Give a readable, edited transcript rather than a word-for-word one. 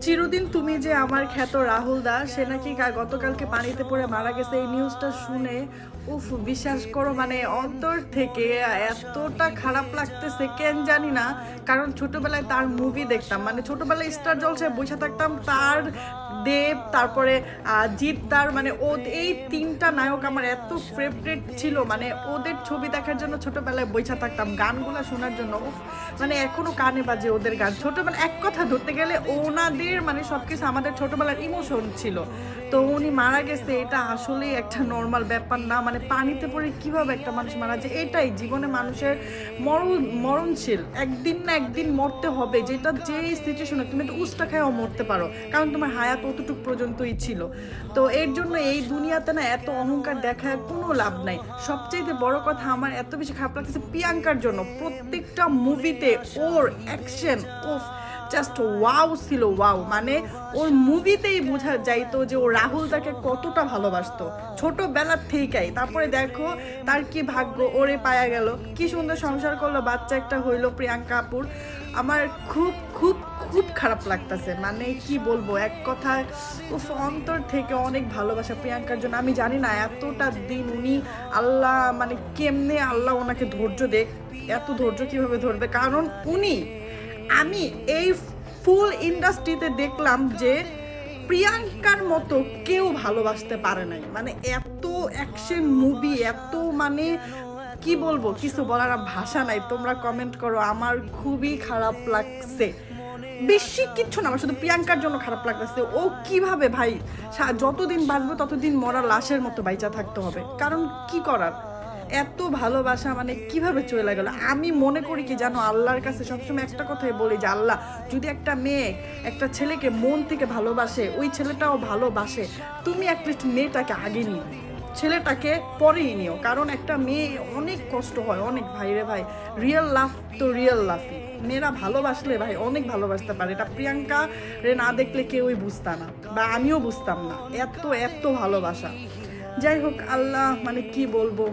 চিরদিন তুমি যে আমার খ্যাত রাহুল দা, সে নাকি গতকালকে পানিতে পড়ে মারা গেছে। এই নিউজটা শুনে উফ, বিশ্বাস করো মানে অন্তর থেকে এতটা খারাপ লাগতেছে কেন জানি না। কারণ ছোটবেলায় তার মুভি দেখতাম, মানে ছোটবেলায় স্টার জলসায় বসে থাকতাম। তার, দেব, তারপরে জিদ্দার, মানে ও এই তিনটা নায়ক আমার এত ফেভারিট ছিল। মানে ওদের ছবি দেখার জন্য ছোটবেলায় বসে থাকতাম, গানগুলো শোনার জন্য। উফ, মানে এখনো কানে বাজে ওদের গান। ছোটবেলা এক কথা ধরতে গেলে ওনাদের মানে সবকিছু আমাদের ছোটবেলার ইমোশন ছিল। তো উনি মারা গেছে, এটা আসলেই একটা নর্মাল ব্যাপার না। মানে পানিতে পড়ে কিভাবে একটা মানুষ মারা যায়, এটাই জীবনে মানুষের মরণশীল। একদিন না একদিন মরতে হবে, যেটা যে সিচুয়েশনে তুমি তো উস্তা খায়ও মরতে পারো, কারণ তোমার হায়াত অতটুকু পর্যন্তই ছিল। তো এর জন্য এই দুনিয়াতে না এত অহংকার দেখায় কোনো লাভ নাই। সবচেয়ে বড় কথা আমার এত বেশি খারাপ লাগতেছে প্রিয়াঙ্কার জন্য। প্রত্যেকটা মুভিতে ওর অ্যাকশন ওফ জাস্ট ওয়াও ছিল, ওয়াও। মানে ওর মুভিতেই বোঝা যাইতো যে ও রাহুল তাকে কতটা ভালোবাসতো ছোটবেলার থেকেই। তারপরে দেখো তার কি ভাগ্য, ওরে পায়া গেল, কি সুন্দর সংসার করলো, বাচ্চা একটা হইলো প্রিয়াঙ্কা আপুর। আমার খুব খুব খুব খারাপ লাগতেছে, মানে কি বলবো, এক কথায় উফ, অন্তর থেকে অনেক ভালোবাসা প্রিয়াঙ্কার জন্য। আমি জানি না এতটা দিন উনি, আল্লাহ মানে কেমনে আল্লাহ ওনাকে ধৈর্য দেখ, এত ধৈর্য কিভাবে ধরবে। কারণ উনি, আমি এই ফুল ইন্ডাস্ট্রিতে দেখলাম যে প্রিয়াঙ্কার মতো কেউ ভালোবাসতে পারে নাই। মানে এত অ্যাকশন মুভি, এত মানে কি বলবো, কিছু বলার ভাষা নাই। তোমরা কমেন্ট করো, আমার খুবই খারাপ লাগছে। বেশি কিচ্ছু না, আমার শুধু প্রিয়াঙ্কার জন্য খারাপ লাগতেছে। ও কিভাবে ভাই যতদিন বাঁচবে ততদিন মরা লাশের মতো বাইচা থাকতে হবে, কারণ কি করার। এত ভালোবাসা মানে কিভাবে চলে গেল। আমি মনে করি কি জানো, আল্লাহর কাছে সবসময় একটা কথাই বলি যে আল্লাহ, যদি একটা মেয়ে একটা ছেলেকে মন থেকে ভালোবাসে, ওই ছেলেটাও ভালোবাসে, তুমি অ্যাটলিস্ট মেয়েটাকে আগে নিও, ছেলেটাকে পরেই নিও। কারণ একটা মেয়ে অনেক কষ্ট হয়, অনেক ভাই রে ভাই। রিয়েল লাভ তো রিয়েল লাভই, মেয়েরা ভালোবাসলে ভাই অনেক ভালোবাসতে পারে। এটা প্রিয়াঙ্কা রে না দেখলে কেউই বুঝতাম না, বা আমিও বুঝতাম না, এত এত ভালোবাসা। যাই হোক, আল্লাহ মানে কি বলবো।